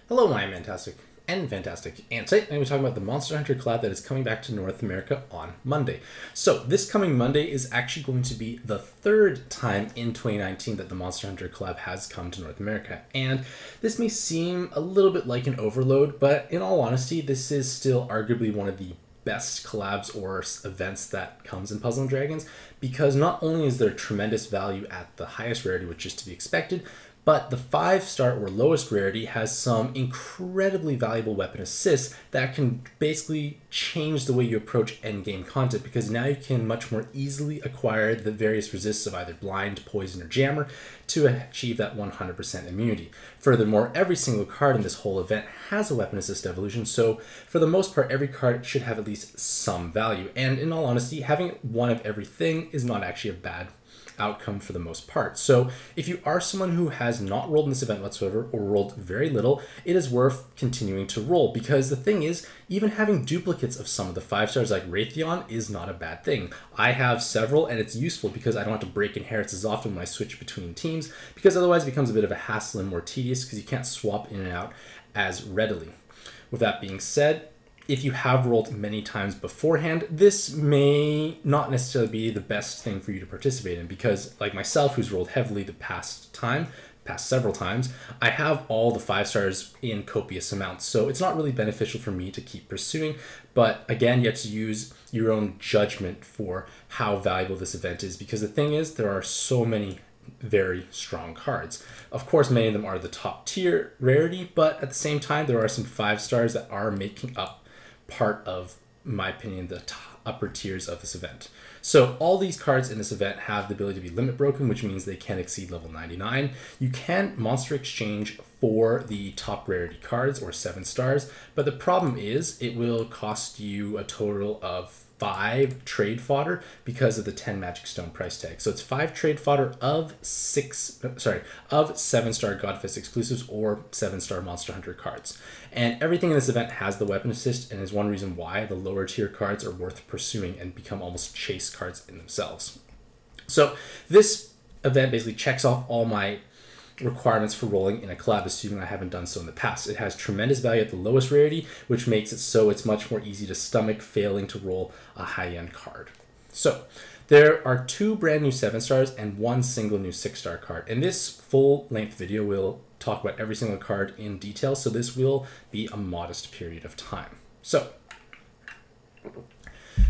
Hello, I'm Mantastic and Fantastic, and today I'm going to be talking about the Monster Hunter collab that is coming back to North America on Monday. So this coming Monday is actually going to be the third time in 2019 that the Monster Hunter collab has come to North America, and this may seem a little bit like an overload, but in all honesty, this is still arguably one of the best collabs or events that comes in Puzzle & Dragons, because not only is there tremendous value at the highest rarity, which is to be expected, but the 5-star or lowest rarity has some incredibly valuable weapon assists that can basically change the way you approach endgame content, because now you can much more easily acquire the various resists of either blind, poison, or jammer to achieve that 100% immunity. Furthermore, every single card in this whole event has a weapon assist evolution, so for the most part, every card should have at least some value. And in all honesty, having one of everything is not actually a bad outcome for the most part. So if you are someone who has not rolled in this event whatsoever or rolled very little, it is worth continuing to roll, because the thing is, even having duplicates of some of the 5-stars like Raytheon is not a bad thing. I have several, and it's useful because I don't have to break inherits as often when I switch between teams, because otherwise it becomes a bit of a hassle and more tedious because you can't swap in and out as readily. With that being said, if you have rolled many times beforehand, this may not necessarily be the best thing for you to participate in, because like myself, who's rolled heavily the past several times, I have all the 5-stars in copious amounts. So it's not really beneficial for me to keep pursuing, but again, you have to use your own judgment for how valuable this event is, because the thing is, there are so many very strong cards. Of course, many of them are the top tier rarity, but at the same time, there are some 5-stars that are making up part of, in my opinion, the upper tiers of this event. So all these cards in this event have the ability to be limit broken, which means they can exceed level 99. You can monster exchange for the top rarity cards or 7-stars, but the problem is it will cost you a total of 5 trade fodder because of the 10 magic stone price tag. So it's 5 trade fodder of 7-star Godfist exclusives or 7-star Monster Hunter cards. And everything in this event has the weapon assist, and is one reason why the lower tier cards are worth pursuing and become almost chase cards in themselves. So this event basically checks off all my requirements for rolling in a collab, assuming I haven't done so in the past. It has tremendous value at the lowest rarity, which makes it so it's much more easy to stomach failing to roll a high-end card. So there are 2 brand new 7-stars and 1 single new 6-star card. In this full-length video, we'll talk about every single card in detail, so this will be a modest period of time. So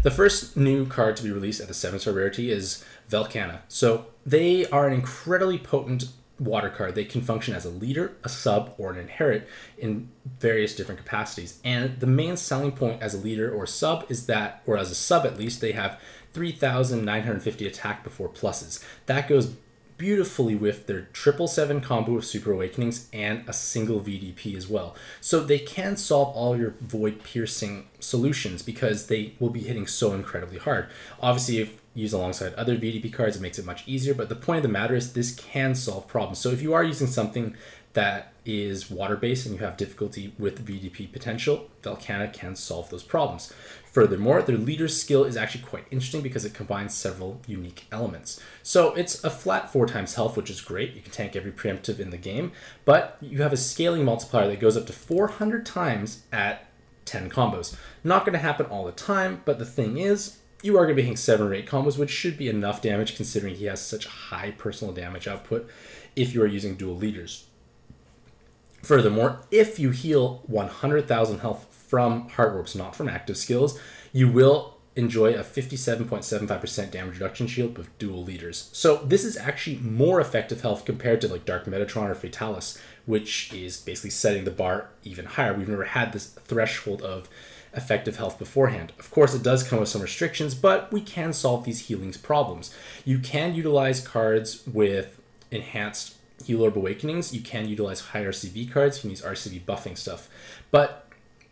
the first new card to be released at the 7-star rarity is Vel Kanna. So they are an incredibly potent water card. They can function as a leader, a sub, or an inherit in various different capacities. And the main selling point as a leader or sub is that, or as a sub at least, they have 3,950 attack before pluses. That goes beautifully with their 777 combo of Super Awakenings and a single VDP as well. So they can solve all your void piercing solutions because they will be hitting so incredibly hard. Obviously, if used alongside other VDP cards, it makes it much easier, but the point of the matter is this can solve problems. So if you are using something that is water-based and you have difficulty with VDP potential, Vel Kanna can solve those problems. Furthermore, their leader's skill is actually quite interesting because it combines several unique elements. So it's a flat 4 times health, which is great. You can tank every preemptive in the game, but you have a scaling multiplier that goes up to 400 times at 10 combos. Not going to happen all the time, but the thing is, you are going to be hitting 7 or 8 combos, which should be enough damage considering he has such high personal damage output if you are using dual leaders. Furthermore, if you heal 100,000 health from Heart Orbs, not from active skills, you will enjoy a 57.75% damage reduction shield with dual leaders. So this is actually more effective health compared to like Dark Metatron or Fatalis, which is basically setting the bar even higher. We've never had this threshold of effective health beforehand. Of course, it does come with some restrictions, but we can solve these healings problems. You can utilize cards with enhanced Heal Orb Awakenings. You can utilize high RCV cards. You can use RCV buffing stuff. But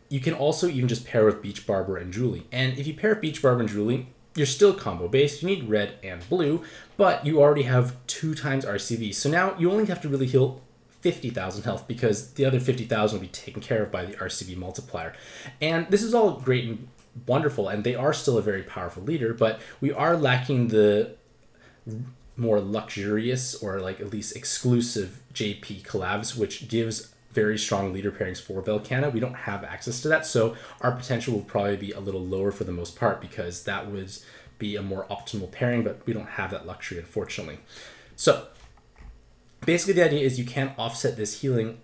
you can also even just pair with Beach Barber and Julie. And if you pair Beach Barber and Julie, you're still combo based. You need red and blue, but you already have 2 times RCV. So now you only have to really heal 50,000 health because the other 50,000 will be taken care of by the RCV multiplier. And this is all great and wonderful, and they are still a very powerful leader, but we are lacking the more luxurious or like at least exclusive JP collabs, which gives very strong leader pairings for Vel Kanna. We don't have access to that, so our potential will probably be a little lower for the most part because that would be a more optimal pairing, but we don't have that luxury, unfortunately. So basically the idea is you can offset this healing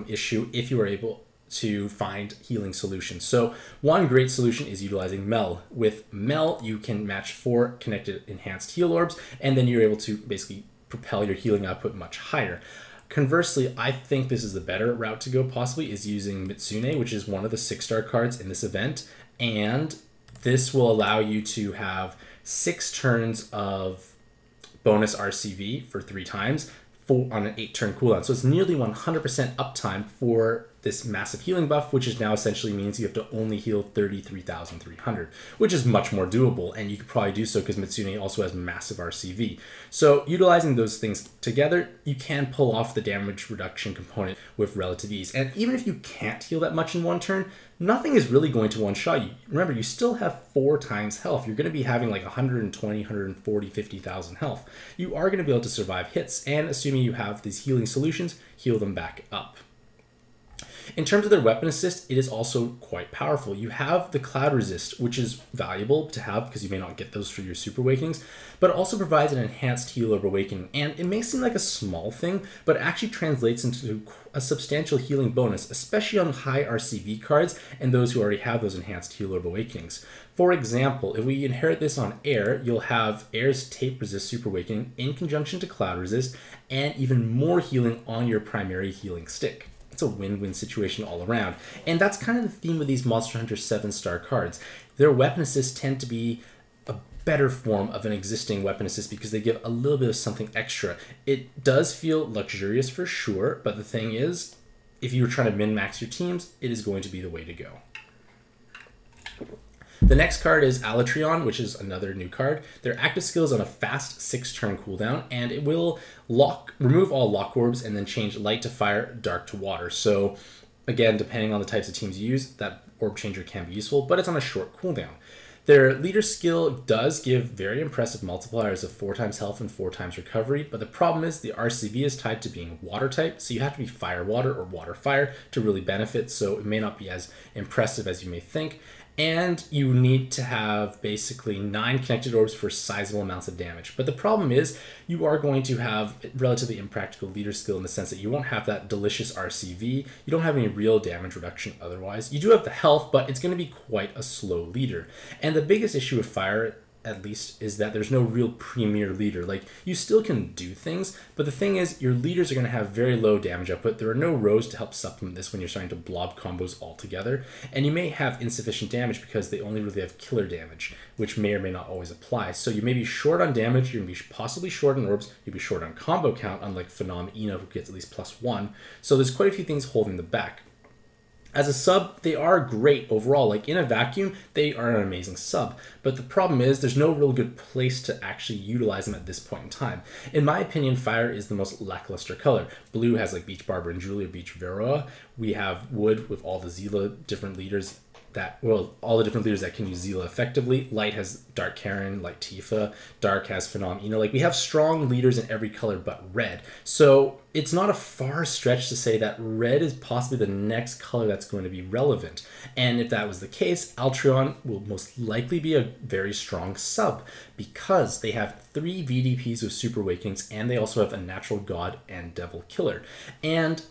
issue if you are able to find healing solutions. So one great solution is utilizing Mel. With Mel, you can match 4 connected enhanced heal orbs, and then you're able to basically propel your healing output much higher. Conversely, I think this is the better route to go possibly is using Mutsumi, which is one of the 6-star cards in this event, and this will allow you to have 6 turns of bonus RCV for 3 times on an 8-turn cooldown. So it's nearly 100% uptime for this massive healing buff, which is now essentially means you have to only heal 33,300, which is much more doable, and you could probably do so because Mutsumi also has massive RCV. So utilizing those things together, you can pull off the damage reduction component with relative ease. And even if you can't heal that much in one turn, nothing is really going to one-shot you. Remember, you still have 4 times health. You're going to be having like 120, 140, 50,000 health. You are going to be able to survive hits, and assuming you have these healing solutions, heal them back up. In terms of their weapon assist, it is also quite powerful. You have the Cloud Resist, which is valuable to have because you may not get those for your Super Awakenings, but it also provides an enhanced Heal Orb Awakening. And it may seem like a small thing, but it actually translates into a substantial healing bonus, especially on high RCV cards and those who already have those enhanced Heal Orb Awakenings. For example, if we inherit this on Air, you'll have Air's Tape Resist Super Awakening in conjunction to Cloud Resist, and even more healing on your primary healing stick. It's a win-win situation all around. And that's kind of the theme of these Monster Hunter 7-star cards. Their weapon assists tend to be a better form of an existing weapon assist because they give a little bit of something extra. It does feel luxurious for sure, but the thing is, if you were trying to min-max your teams, it is going to be the way to go. The next card is Raytheon, which is another new card. Their active skill is on a fast 6-turn cooldown, and it will remove all lock orbs and then change light to fire, dark to water. So again, depending on the types of teams you use, that orb changer can be useful, but it's on a short cooldown. Their leader skill does give very impressive multipliers of 4 times health and 4 times recovery, but the problem is the RCV is tied to being water type, so you have to be fire water or water fire to really benefit, so it may not be as impressive as you may think. And you need to have basically 9 connected orbs for sizable amounts of damage. But the problem is you are going to have relatively impractical leader skill in the sense that you won't have that delicious RCV. You don't have any real damage reduction otherwise. You do have the health, but it's going to be quite a slow leader. And the biggest issue with fire, at least, is that there's no real premier leader. Like, you still can do things, but the thing is your leaders are going to have very low damage output. There are no rows to help supplement this when you're starting to blob combos altogether, and you may have insufficient damage because they only really have killer damage, which may or may not always apply. So you may be short on damage, you're going to be possibly short on orbs, you'll be short on combo count, unlike Phenom Ina, who gets at least +1. So there's quite a few things holding them back. As a sub, they are great overall. Like, in a vacuum, they are an amazing sub. But the problem is there's no real good place to actually utilize them at this point in time. In my opinion, fire is the most lackluster color. Blue has like Beach Barber and Julia, Beach Veroa. We have wood with all the Zila different leaders all the different leaders that can use Zila effectively. Light has Dark Karin, like Tifa. Dark has Phenom Ina. Like, we have strong leaders in every color but red. So it's not a far stretch to say that red is possibly the next color that's going to be relevant. And if that was the case, Raytheon will most likely be a very strong sub because they have 3 VDPs with Super Awakenings, and they also have a Natural God and Devil Killer. And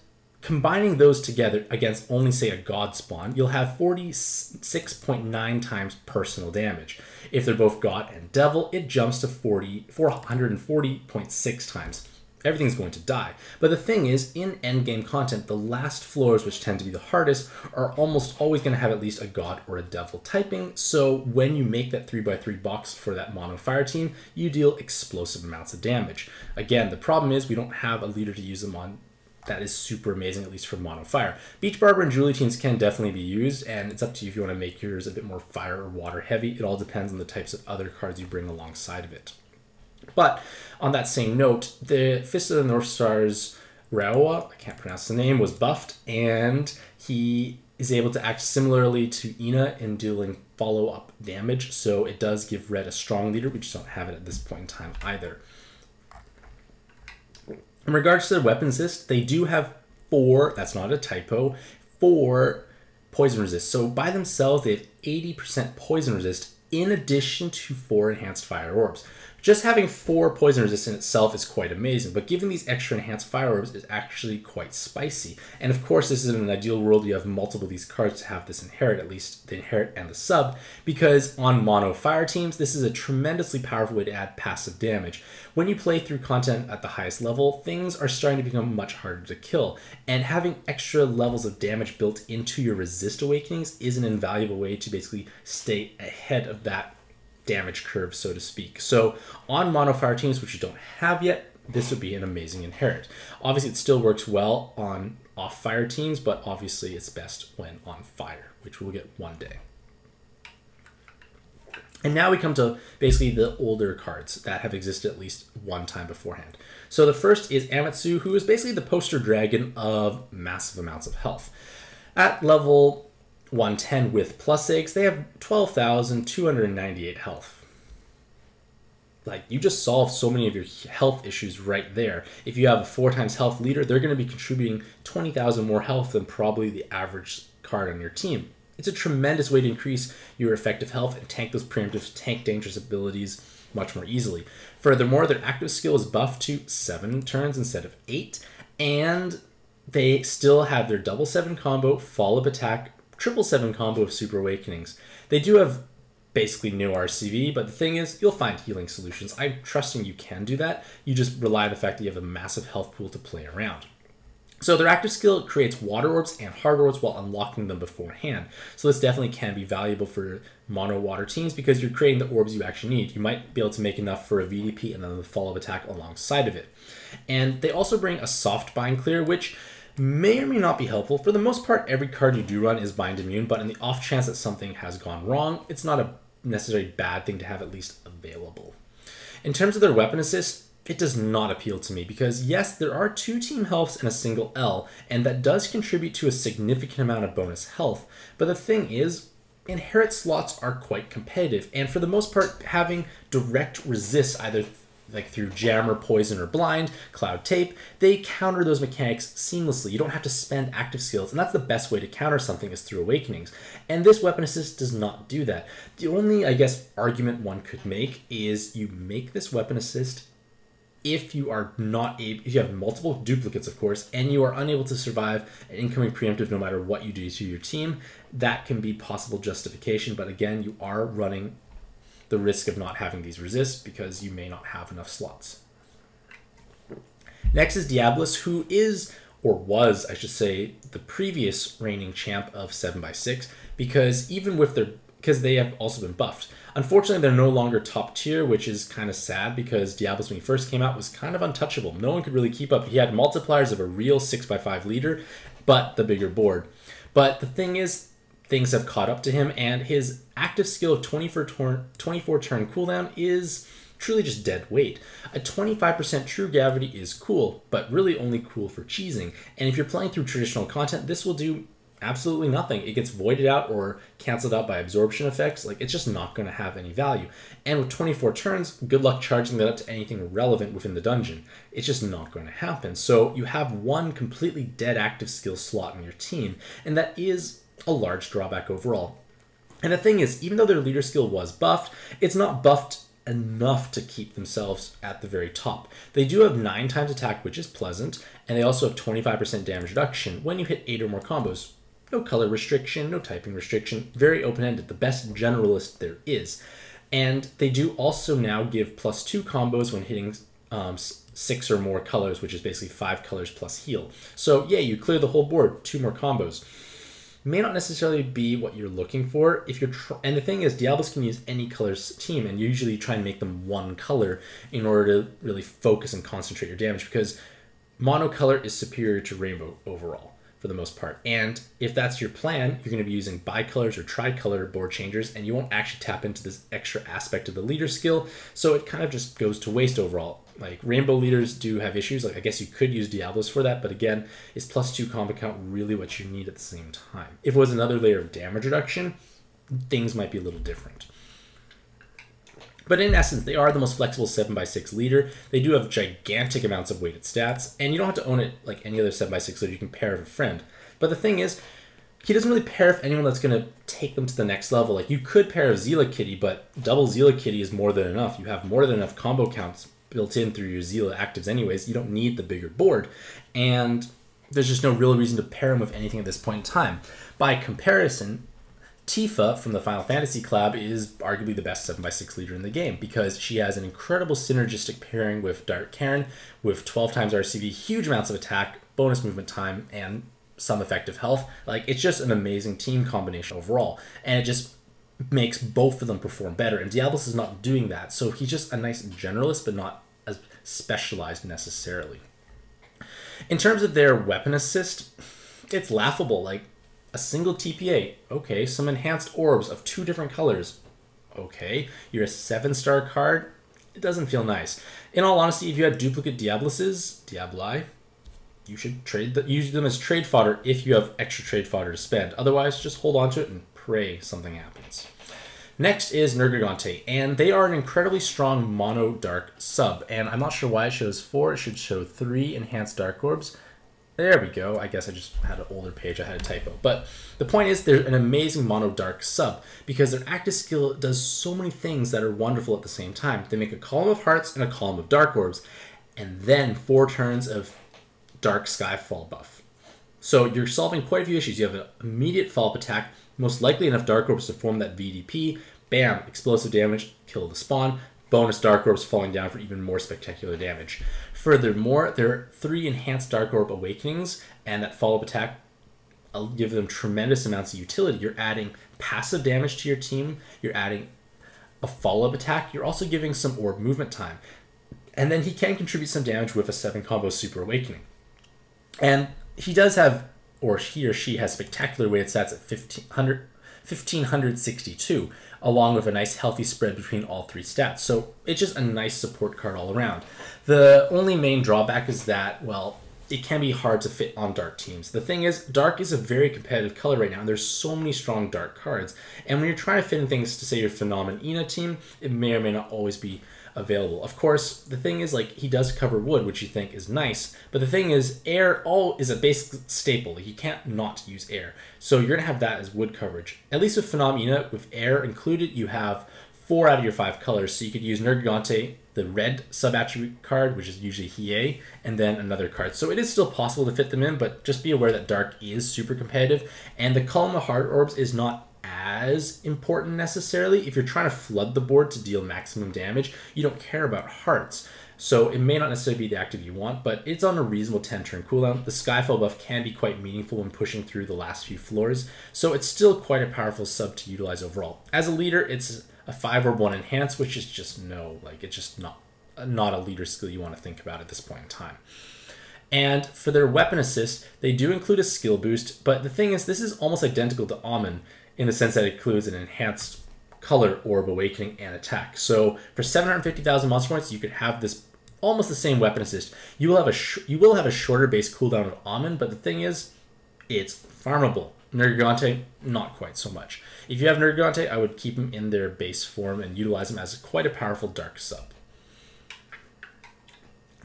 combining those together against only, say, a God spawn, you'll have 46.9 times personal damage. If they're both God and Devil, it jumps to 440.6 times. Everything's going to die. But the thing is, in endgame content, the last floors, which tend to be the hardest, are almost always going to have at least a God or a Devil typing. So when you make that 3x3 box for that mono fire team, you deal explosive amounts of damage. Again, the problem is we don't have a leader to use them on that is super amazing, at least for mono fire. Beach Barber and Julie teams can definitely be used, and it's up to you if you want to make yours a bit more fire or water heavy. It all depends on the types of other cards you bring alongside of it. But on that same note, the Fist of the North Star's Raoa, I can't pronounce the name, was buffed, and he is able to act similarly to Ina in dealing follow-up damage, so it does give Red a strong leader. We just don't have it at this point in time either. In regards to their weapon assist, they do have 4, that's not a typo, 4 poison resist. So by themselves, they have 80% poison resist in addition to 4 enhanced fire orbs. Just having 4 poison resist in itself is quite amazing, but giving these extra enhanced fire orbs is actually quite spicy. And of course, this is in an ideal world, you have multiple of these cards to have this inherit, at least the inherit and the sub, because on mono fire teams, this is a tremendously powerful way to add passive damage. When you play through content at the highest level, things are starting to become much harder to kill, and having extra levels of damage built into your resist awakenings is an invaluable way to basically stay ahead of that damage curve, so to speak. So on mono fire teams, which you don't have yet, this would be an amazing inherit. Obviously, it still works well on off fire teams, but obviously it's best when on fire, which we'll get one day. And now we come to basically the older cards that have existed at least one time beforehand. So the first is Amatsu, who is basically the poster dragon of massive amounts of health. At level 110 with plus eggs, they have 12,298 health. Like, you just solve so many of your health issues right there. If you have a 4 times health leader, they're going to be contributing 20,000 more health than probably the average card on your team. It's a tremendous way to increase your effective health and tank those preemptive, tank dangerous abilities much more easily. Furthermore, their active skill is buffed to 7 turns instead of 8, and they still have their double 7 combo, follow-up attack, triple 7 combo of Super Awakenings. They do have basically no RCV, but the thing is, you'll find healing solutions. I'm trusting you can do that. You just rely on the fact that you have a massive health pool to play around. So their active skill creates water orbs and hard orbs while unlocking them beforehand. So this definitely can be valuable for mono water teams because you're creating the orbs you actually need. You might be able to make enough for a VDP and then the follow-up attack alongside of it. And they also bring a soft bind clear, which may or may not be helpful. For the most part, every card you do run is bind immune, but in the off chance that something has gone wrong, it's not a necessarily bad thing to have at least available. In terms of their weapon assist, it does not appeal to me because yes, there are 2 team healths and a single L, and that does contribute to a significant amount of bonus health. But the thing is, inherit slots are quite competitive, and for the most part, having direct resist either like through Jammer, Poison, or Blind, Cloud Tape, they counter those mechanics seamlessly. You don't have to spend active skills, and that's the best way to counter something is through Awakenings. And this weapon assist does not do that. The only, I guess, argument one could make is you make this weapon assist if you are not able, if you have multiple duplicates, of course, and you are unable to survive an incoming preemptive no matter what you do to your team, that can be possible justification. But again, you are running the risk of not having these resists because you may not have enough slots. Next is Diabolos, who is, or was, I should say, the previous reigning champ of 7x6, because even with their, because they have also been buffed. Unfortunately, they're no longer top tier, which is kind of sad because Diabolos, when he first came out, was kind of untouchable. No one could really keep up. He had multipliers of a real 6x5 leader, but the bigger board. But the thing is, things have caught up to him, and his active skill of 24 turn cooldown is truly just dead weight. A 25% true gravity is cool, but really only cool for cheesing. And if you're playing through traditional content, this will do absolutely nothing. It gets voided out or canceled out by absorption effects. Like, it's just not going to have any value. And with 24 turns, good luck charging that up to anything relevant within the dungeon. It's just not going to happen. So you have one completely dead active skill slot in your team, and that is a large drawback overall. And the thing is, even though their leader skill was buffed, it's not buffed enough to keep themselves at the very top. They do have 9 times attack, which is pleasant, and they also have 25% damage reduction when you hit 8 or more combos. No color restriction, no typing restriction, very open-ended, the best generalist there is. And they do also now give +2 combos when hitting 6 or more colors, which is basically 5 colors plus heal. So yeah, you clear the whole board, 2 more combos. May not necessarily be what you're looking for if you're and the thing is, Diabolos can use any colors team, and you usually try and make them one color in order to really focus and concentrate your damage, because monocolor is superior to rainbow overall for the most part. And if that's your plan, you're going to be using bicolors or tricolor board changers, and you won't actually tap into this extra aspect of the leader skill, so it kind of just goes to waste overall. Like, rainbow leaders do have issues. Like, I guess you could use Diabolos for that, but again, is +2 combo count really what you need at the same time? If it was another layer of damage reduction, things might be a little different. But in essence, they are the most flexible 7x6 leader. They do have gigantic amounts of weighted stats, and you don't have to own it like any other 7x6 leader. You can pair with a friend. But the thing is, he doesn't really pair with anyone that's going to take them to the next level. Like, you could pair with Zila Kitty, but double Zila Kitty is more than enough. You have more than enough combo counts built in through your Zila actives anyways. You don't need the bigger board. And there's just no real reason to pair him with anything at this point in time. By comparison, Tifa from the Final Fantasy collab is arguably the best 7x6 leader in the game because she has an incredible synergistic pairing with Dark Karin with 12 times RCV, huge amounts of attack, bonus movement time, and some effective health. Like, it's just an amazing team combination overall, and it just makes both of them perform better, and Diabolos is not doing that, so he's just a nice generalist but not as specialized necessarily. In terms of their weapon assist, it's laughable. Like, a single TPA, okay, some enhanced orbs of 2 different colors, okay, you're a 7-star card, it doesn't feel nice. In all honesty, if you had duplicate Diaboli, you should use them as trade fodder if you have extra trade fodder to spend. Otherwise, just hold on to it and pray something happens. Next is Nergigante, and they are an incredibly strong mono dark sub, and I'm not sure why it shows 4. It should show 3 enhanced dark orbs. There we go. I guess I just had an older page. I had a typo. But the point is, they're an amazing mono dark sub because their active skill does so many things that are wonderful at the same time. They make a column of hearts and a column of dark orbs, and then 4 turns of dark skyfall buff. So you're solving quite a few issues. You have an immediate follow-up attack, most likely enough dark orbs to form that VDP. Bam! Explosive damage, kill the spawn. Bonus dark orbs falling down for even more spectacular damage. Furthermore, there are 3 enhanced dark orb awakenings, and that follow-up attack will give them tremendous amounts of utility. You're adding passive damage to your team. You're adding a follow-up attack. You're also giving some orb movement time. And then he can contribute some damage with a 7 combo super awakening. And he does have, or he or she has spectacular weighted stats at 1562, along with a nice healthy spread between all 3 stats. So it's just a nice support card all around. The only main drawback is that, well, it can be hard to fit on dark teams. The thing is, dark is a very competitive color right now, and there's so many strong dark cards. And when you're trying to fit in things to, say, your Phenomenon Ina team, it may or may not always be available. Of course, the thing is, like, he does cover wood, which you think is nice, but the thing is, air is a basic staple. Like, you can't not use air. So you're going to have that as wood coverage. At least with Phenomena, with air included, you have 4 out of your 5 colors. So you could use Nergigante, the red sub-attribute card, which is usually Hiei, and then another card. So it is still possible to fit them in, but just be aware that dark is super competitive, and the column of heart orbs is not as important necessarily. If you're trying to flood the board to deal maximum damage, you don't care about hearts. So it may not necessarily be the active you want, but it's on a reasonable 10-turn cooldown. The Skyfall buff can be quite meaningful when pushing through the last few floors, so it's still quite a powerful sub to utilize overall. As a leader, it's a 5 orb 1 enhance, which is just it's just not a leader skill you want to think about at this point in time. And for their weapon assist, they do include a skill boost, but the thing is, this is almost identical to Amen in the sense that it includes an enhanced color orb awakening and attack. So for 750,000 monster points, you could have this almost the same weapon assist. You will have a shorter base cooldown of Amen, but the thing is, it's farmable. Nergigante, not quite so much. If you have Nergigante, I would keep them in their base form and utilize them as quite a powerful dark sub.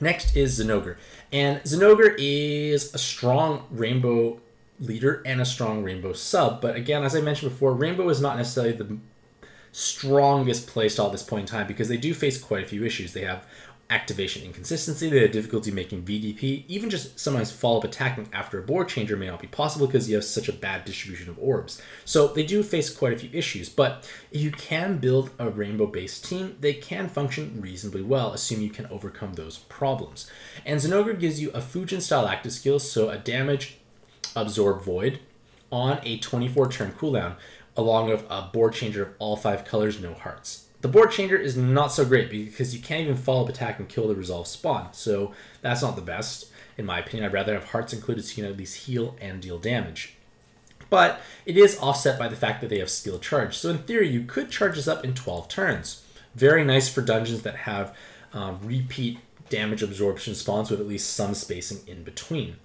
Next is Zinogre. And Zinogre is a strong rainbow leader and a strong rainbow sub, but again, as I mentioned before, rainbow is not necessarily the strongest playstyle at this point in time because they do face quite a few issues. They have activation inconsistency, they have difficulty making VDP, even just sometimes follow-up attacking after a board changer may not be possible because you have such a bad distribution of orbs. So they do face quite a few issues, but if you can build a rainbow-based team, they can function reasonably well, assuming you can overcome those problems. And Zinogre gives you a Fujin-style active skill, so a damage absorb void on a 24-turn cooldown, along with a board changer of all 5 colors, no hearts. The board changer is not so great because you can't even follow up attack and kill the resolve spawn, so that's not the best, in my opinion. I'd rather have hearts included so you can at least heal and deal damage. But it is offset by the fact that they have skill charge, so in theory you could charge this up in 12 turns. Very nice for dungeons that have repeat damage absorption spawns with at least some spacing in between.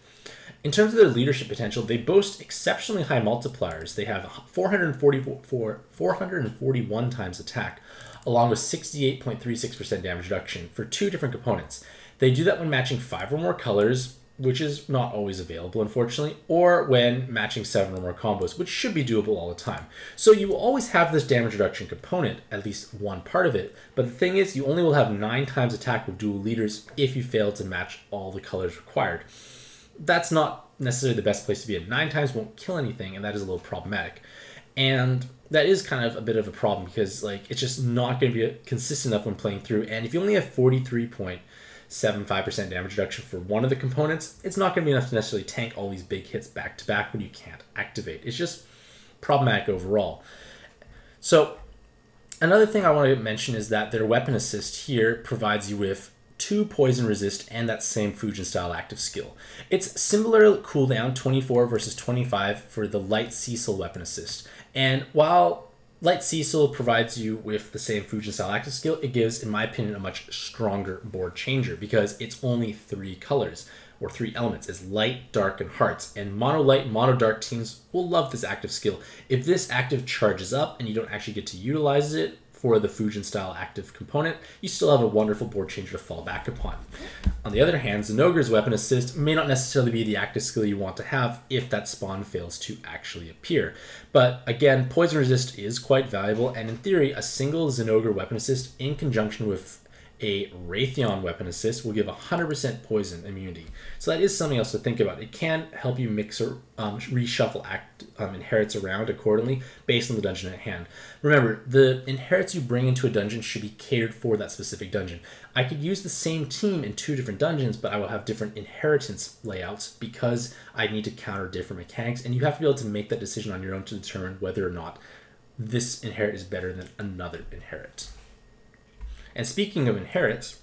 In terms of their leadership potential, they boast exceptionally high multipliers. They have 441 times attack, along with 68.36% damage reduction for 2 different components. They do that when matching 5 or more colors, which is not always available, unfortunately, or when matching 7 or more combos, which should be doable all the time. So you will always have this damage reduction component, at least one part of it, but the thing is, you only will have 9 times attack with dual leaders if you fail to match all the colors required. That's not necessarily the best place to be at. 9 times won't kill anything, and that is a little problematic. And that is kind of a bit of a problem because like it's just not going to be consistent enough when playing through. And if you only have 43.75% damage reduction for one of the components, it's not going to be enough to necessarily tank all these big hits back to back when you can't activate. It's just problematic overall. So another thing I want to mention is that their weapon assist here provides you with 2 poison resist and that same Fujin style active skill. It's similar cooldown, 24 versus 25 for the light Cecil weapon assist. And while light Cecil provides you with the same Fujin style active skill, it gives, in my opinion, a much stronger board changer because it's only 3 colors or 3 elements. It's light, dark, and hearts. And mono light, mono dark teams will love this active skill. If this active charges up and you don't actually get to utilize it for the Fujin style active component, you still have a wonderful board changer to fall back upon. On the other hand, Zenogre's weapon assist may not necessarily be the active skill you want to have if that spawn fails to actually appear. But again, poison resist is quite valuable, and in theory, a single Zenogre weapon assist in conjunction with a Raytheon weapon assist will give 100% poison immunity. So that is something else to think about. It can help you mix or reshuffle inherits around accordingly based on the dungeon at hand. Remember, the inherits you bring into a dungeon should be catered for that specific dungeon. I could use the same team in 2 different dungeons, but I will have different inheritance layouts because I need to counter different mechanics, and you have to be able to make that decision on your own to determine whether or not this inherit is better than another inherit. And speaking of inherits,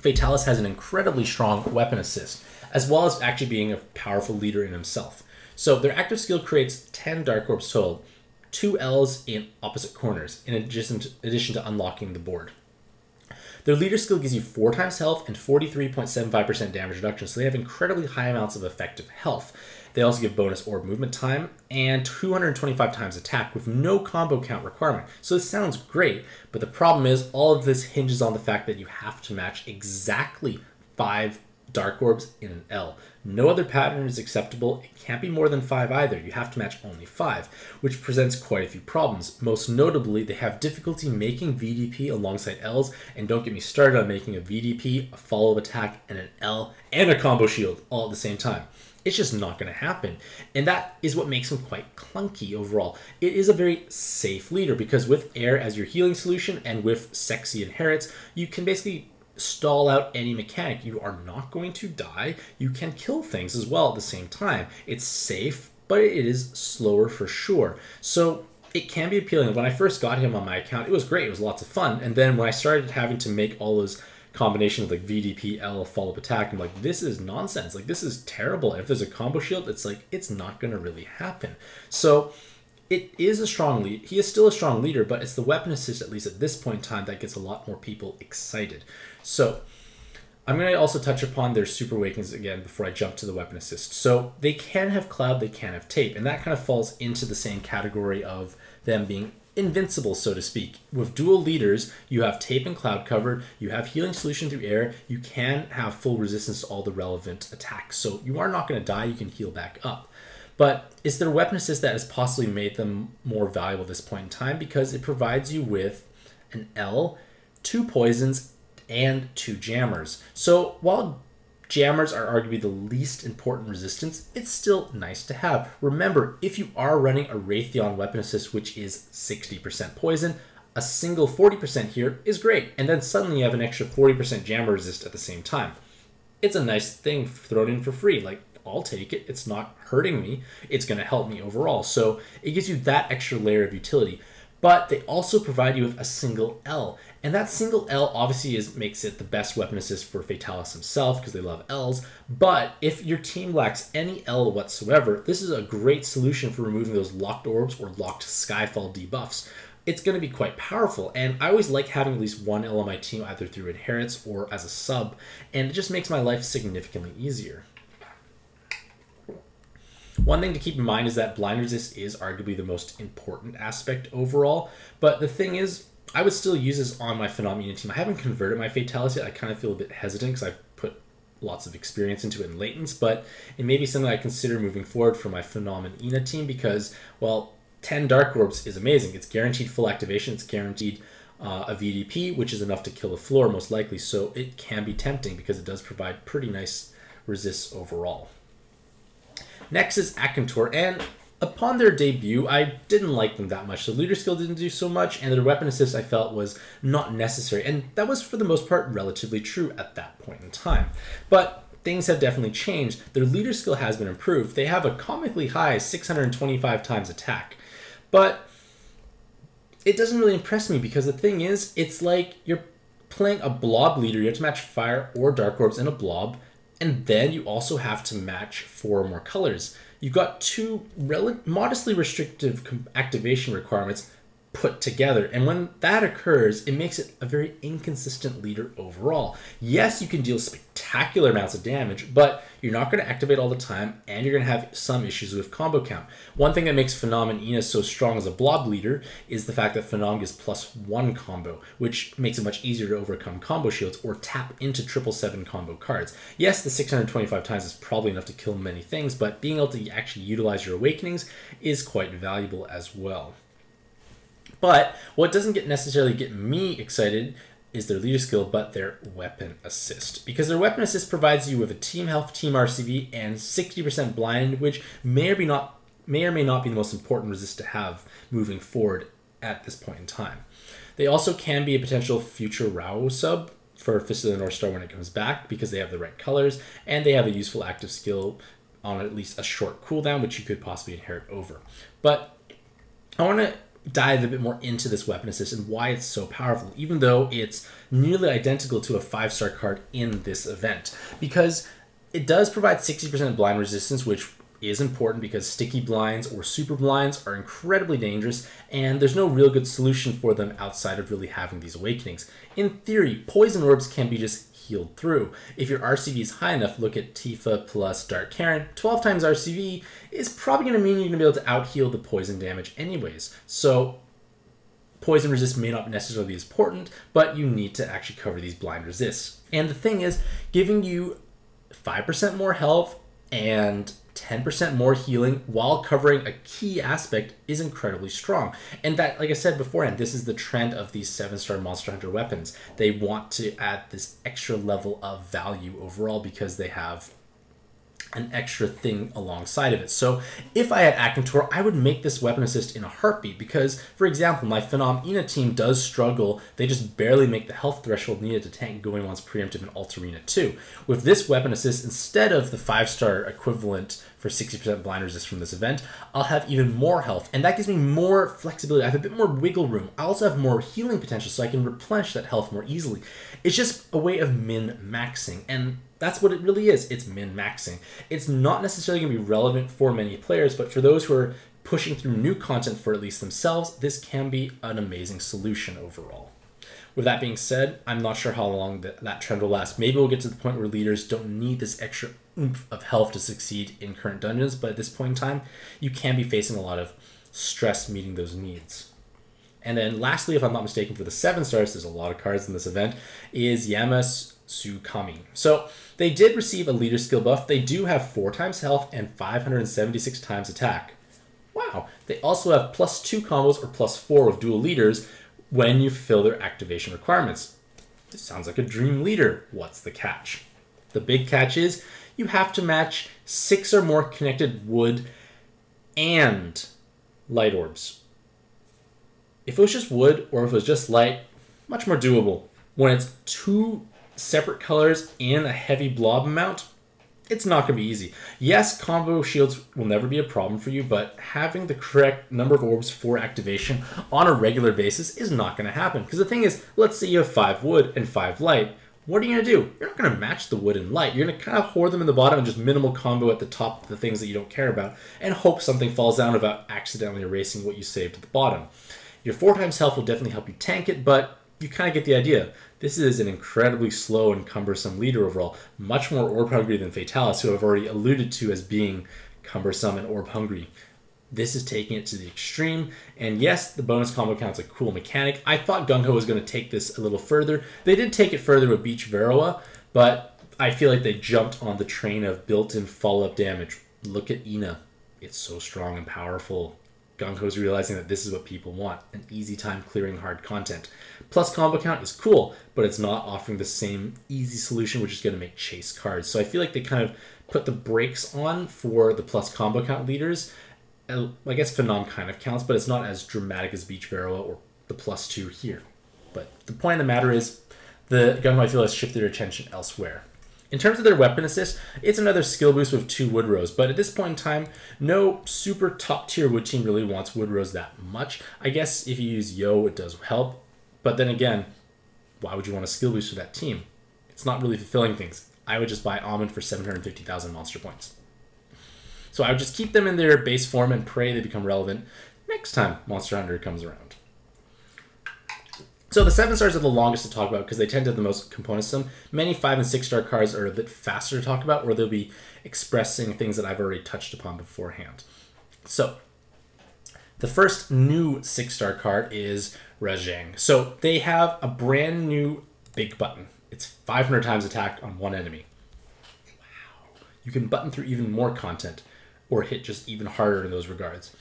Fatalis has an incredibly strong weapon assist, as well as actually being a powerful leader in himself. So their active skill creates 10 Dark Orbs total, 2 Ls in opposite corners, in addition to unlocking the board. Their leader skill gives you 4 times health and 43.75% damage reduction, so they have incredibly high amounts of effective health. They also give bonus orb movement time and 225 times attack with no combo count requirement. So this sounds great, but the problem is all of this hinges on the fact that you have to match exactly 5 Dark Orbs in an L. No other pattern is acceptable. It can't be more than 5 either. You have to match only 5, which presents quite a few problems. Most notably, they have difficulty making VDP alongside Ls, and don't get me started on making a VDP, a follow-up attack, and an L, and a combo shield all at the same time. It's just not going to happen. And that is what makes him quite clunky overall. It is a very safe leader because with air as your healing solution and with sexy inherits, you can basically stall out any mechanic. You are not going to die. You can kill things as well at the same time. It's safe, but it is slower for sure. So it can be appealing. When I first got him on my account, it was great. It was lots of fun. And then when I started having to make all those combinations like VDP, L, follow-up attack, I'm like, this is nonsense. Like, this is terrible. And if there's a combo shield, it's like, it's not going to really happen. So it is a strong lead. He is still a strong leader, but it's the weapon assist, at least at this point in time, that gets a lot more people excited. So I'm going to also touch upon their super awakens again before I jump to the weapon assist. So they can have cloud, they can have tape, and that kind of falls into the same category of them being invincible, so to speak. With dual leaders, you have tape and cloud covered, you have healing solution through air, you can have full resistance to all the relevant attacks. So you are not going to die, you can heal back up. But it's their weapon assist that has possibly made them more valuable at this point in time because it provides you with an L, 2 poisons, and 2 jammers. So while jammers are arguably the least important resistance, it's still nice to have. Remember, if you are running a Raytheon weapon assist, which is 60% poison, a single 40% here is great. And then suddenly you have an extra 40% jammer resist at the same time. It's a nice thing thrown in for free. Like, I'll take it. It's not hurting me. It's going to help me overall. So it gives you that extra layer of utility. But they also provide you with a single L. And that single L obviously makes it the best weapon assist for Fatalis himself because they love Ls. But if your team lacks any L whatsoever, this is a great solution for removing those locked orbs or locked skyfall debuffs. It's going to be quite powerful. And I always like having at least 1 L on my team either through inherits or as a sub. And it just makes my life significantly easier. One thing to keep in mind is that blind resist is arguably the most important aspect overall, but the thing is, I would still use this on my Phenom Ina team. I haven't converted my Fatalis yet. I kind of feel a bit hesitant because I've put lots of experience into it in Latents, but it may be something I consider moving forward for my Phenom and Ina team because, well, 10 Dark Orbs is amazing. It's guaranteed full activation. It's guaranteed a VDP, which is enough to kill a floor most likely, so it can be tempting because it does provide pretty nice resists overall. Next is Akantor, and upon their debut, I didn't like them that much. The leader skill didn't do so much, and their weapon assist I felt was not necessary, and that was for the most part relatively true at that point in time. But things have definitely changed. Their leader skill has been improved. They have a comically high 625 times attack, but it doesn't really impress me because the thing is, it's like you're playing a blob leader. You have to match fire or dark orbs in a blob, and then you also have to match 4 or more colors. You've got 2 modestly restrictive activation requirements put together, and when that occurs, it makes it a very inconsistent leader overall. Yes, you can deal spectacular amounts of damage, but you're not going to activate all the time, and you're going to have some issues with combo count. One thing that makes Phenom and Ina so strong as a blob leader is the fact that Phenom gives +1 combo, which makes it much easier to overcome combo shields or tap into 777 combo cards. Yes, the 625 times is probably enough to kill many things, but being able to actually utilize your awakenings is quite valuable as well. But what doesn't necessarily get me excited is their leader skill, but their weapon assist. Because their weapon assist provides you with a team health, team RCV, and 60% blind, which may or may not be the most important resist to have moving forward at this point in time. They also can be a potential future Rao sub for Fist of the North Star when it comes back, because they have the right colors, and they have a useful active skill on at least a short cooldown, which you could possibly inherit over. But I want to dive a bit more into this weapon assist and why it's so powerful, even though it's nearly identical to a 5-star card in this event, because it does provide 60% blind resistance, which is important because sticky blinds or super blinds are incredibly dangerous, and there's no real good solution for them outside of really having these awakenings. In theory, poison orbs can be just healed through. If your RCV is high enough, look at Tifa plus Dark Karin, 12 times RCV is probably going to mean you're going to be able to out-heal the poison damage anyways. So poison resist may not necessarily be as important, but you need to actually cover these blind resists. And the thing is, giving you 5% more health and 10% more healing while covering a key aspect is incredibly strong. And that, like I said beforehand, this is the trend of these 7-star Monster Hunter weapons. They want to add this extra level of value overall because they have an extra thing alongside of it. So if I had Akantor, I would make this weapon assist in a heartbeat because, for example, my Phenom Ina team does struggle. They just barely make the health threshold needed to tank going once preemptive and Altarina 2. With this weapon assist, instead of the 5-star equivalent for 60% blind resist from this event, I'll have even more health, and that gives me more flexibility. I have a bit more wiggle room. I also have more healing potential, so I can replenish that health more easily. It's just a way of min-maxing, and that's what it really is. It's min-maxing. It's not necessarily going to be relevant for many players, but for those who are pushing through new content for at least themselves, this can be an amazing solution overall. With that being said, I'm not sure how long that trend will last. Maybe we'll get to the point where leaders don't need this extra oomph of health to succeed in current dungeons, but at this point in time, you can be facing a lot of stress meeting those needs. And then lastly, if I'm not mistaken, for the 7 stars, there's a lot of cards in this event, is Yamasukami. So they did receive a leader skill buff. They do have 4 times health and 576 times attack. Wow. They also have +2 combos or +4 of dual leaders when you fulfill their activation requirements. This sounds like a dream leader. What's the catch? The big catch is you have to match 6 or more connected wood and light orbs. If it was just wood or if it was just light, much more doable. When it's 2 separate colors in a heavy blob amount, it's not going to be easy. Yes, combo shields will never be a problem for you, but having the correct number of orbs for activation on a regular basis is not going to happen. Because the thing is, let's say you have 5 wood and 5 light. What are you going to do? You're not going to match the wood and light. You're going to kind of hoard them in the bottom and just minimal combo at the top of the things that you don't care about and hope something falls down without accidentally erasing what you saved at the bottom. Your 4 times health will definitely help you tank it, but you kind of get the idea. This is an incredibly slow and cumbersome leader overall, much more orb hungry than Fatalis, who I've already alluded to as being cumbersome and orb hungry. This is taking it to the extreme. And yes, the bonus combo count's a cool mechanic. I thought Gung Ho was going to take this a little further. They did take it further with Beach Varroa, but I feel like they jumped on the train of built-in follow-up damage. Look at Ina. It's so strong and powerful. Gung Ho's realizing that this is what people want, an easy time clearing hard content. Plus combo count is cool, but it's not offering the same easy solution, which is going to make chase cards. So I feel like they kind of put the brakes on for the plus combo count leaders. I guess Phenom kind of counts, but it's not as dramatic as Beach Varroa or the +2 here. But the point of the matter is, the Gung Ho I feel has shifted their attention elsewhere. In terms of their weapon assist, it's another skill boost with 2 Wood Rows, but at this point in time, no super top tier Wood team really wants Wood Rows that much. I guess if you use Yo, it does help, but then again, why would you want a skill boost for that team? It's not really fulfilling things. I would just buy Almond for 750,000 monster points. So I would just keep them in their base form and pray they become relevant next time Monster Hunter comes around. So the 7 stars are the longest to talk about because they tend to have the most components to them. Many 5 and 6 star cards are a bit faster to talk about, or they'll be expressing things that I've already touched upon beforehand. So the first new 6 star card is Rajang. So they have a brand new big button. It's 500 times attack on one enemy. Wow. You can button through even more content or hit just even harder in those regards.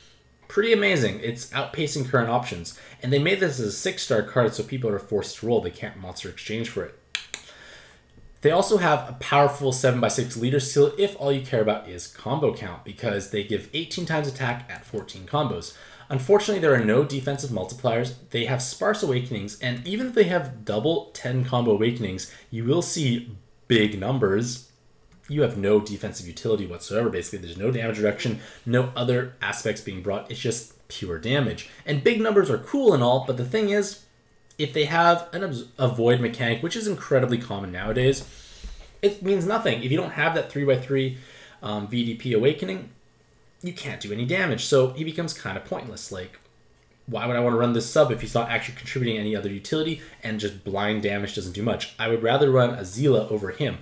Pretty amazing. It's outpacing current options. And they made this as a 6 star card so people are forced to roll. They can't monster exchange for it. They also have a powerful 7x6 leader skill if all you care about is combo count, because they give 18 times attack at 14 combos. Unfortunately, there are no defensive multipliers. They have sparse awakenings, and even if they have double 10 combo awakenings, you will see big numbers. You have no defensive utility whatsoever, basically. There's no damage reduction, no other aspects being brought. It's just pure damage. And big numbers are cool and all, but the thing is, if they have a void mechanic, which is incredibly common nowadays, it means nothing. If you don't have that 3x3 VDP awakening, you can't do any damage. So he becomes kind of pointless. Like, why would I want to run this sub if he's not actually contributing any other utility and just blind damage doesn't do much? I would rather run a Zila over him.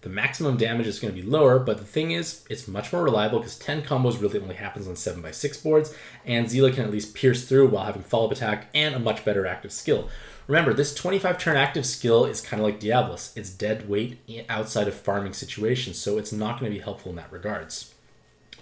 The maximum damage is going to be lower, but the thing is, it's much more reliable because 10 combos really only happens on 7x6 boards, and Zila can at least pierce through while having follow-up attack and a much better active skill. Remember, this 25-turn active skill is kind of like Diabolos. It's dead weight outside of farming situations, so it's not going to be helpful in that regards.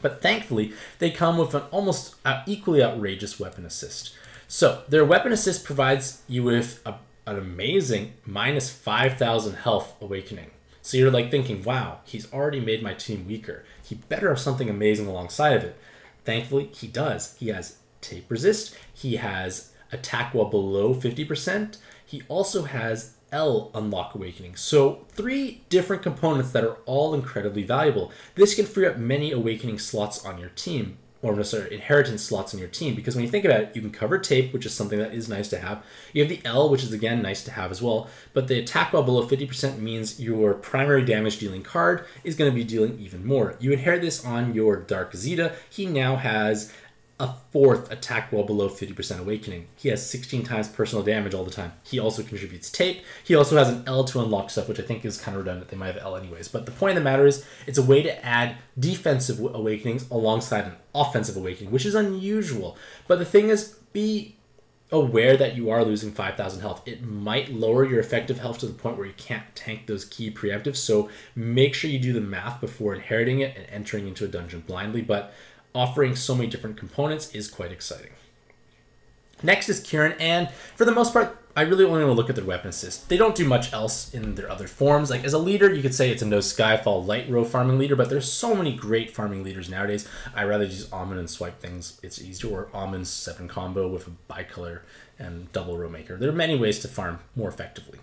But thankfully, they come with an almost equally outrageous weapon assist. So their weapon assist provides you with an amazing minus 5,000 health awakening. So you're like thinking, wow, he's already made my team weaker. He better have something amazing alongside of it. Thankfully, he does. He has tape resist. He has attack while below 50%. He also has L unlock awakening. So 3 different components that are all incredibly valuable. This can free up many awakening slots on your team, or sorry, inheritance slots on your team, because when you think about it, you can cover tape, which is something that is nice to have. You have the L, which is again nice to have as well, but the attack while below 50% means your primary damage dealing card is going to be dealing even more. You inherit this on your Dark Zeta. He now has a 4th attack while below 50% awakening. He has 16 times personal damage all the time. He also contributes tape. He also has an L to unlock stuff, which I think is kind of redundant. They might have L anyways. But the point of the matter is, it's a way to add defensive awakenings alongside an offensive awakening, which is unusual. But the thing is, be aware that you are losing 5,000 health. It might lower your effective health to the point where you can't tank those key preemptives. So make sure you do the math before inheriting it and entering into a dungeon blindly. But offering so many different components is quite exciting. Next is Karin, and for the most part, I really only want to look at their weapon assist. They don't do much else in their other forms. Like as a leader, you could say it's a no Skyfall light row farming leader, but there's so many great farming leaders nowadays. I rather use Almond and swipe things. It's easier, or Almond's 7 combo with a bicolor and double row maker. There are many ways to farm more effectively.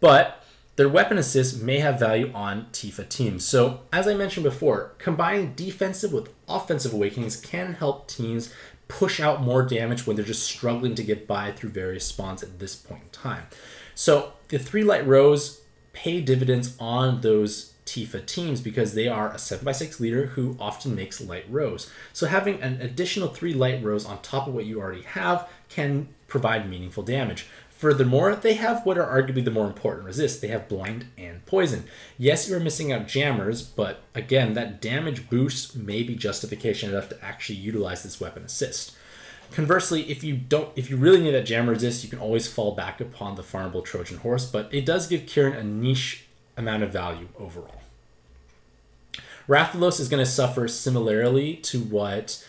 But their weapon assist may have value on Tifa teams. So, as I mentioned before, combining defensive with offensive awakenings can help teams push out more damage when they're just struggling to get by through various spawns at this point in time. So, the 3 light rows pay dividends on those Tifa teams because they are a 7x6 leader who often makes light rows. So, having an additional 3 light rows on top of what you already have can provide meaningful damage. Furthermore, they have what are arguably the more important resists. They have blind and poison. Yes, you're missing out jammers, but again, that damage boost may be justification enough to actually utilize this weapon assist. Conversely, if you really need that jammer resist, you can always fall back upon the farmable Trojan horse, but it does give Karin a niche amount of value overall. Rathalos is going to suffer similarly to what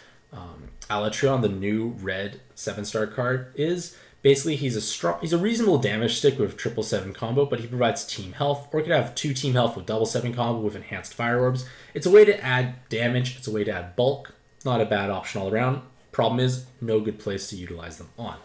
Alatreon, the new red 7-star card, is. Basically, he's a reasonable damage stick with 777 combo, but he provides team health, or he could have 2 team health with 777 combo with enhanced fire orbs. It's a way to add damage, it's a way to add bulk, not a bad option all around. Problem is, no good place to utilize them on.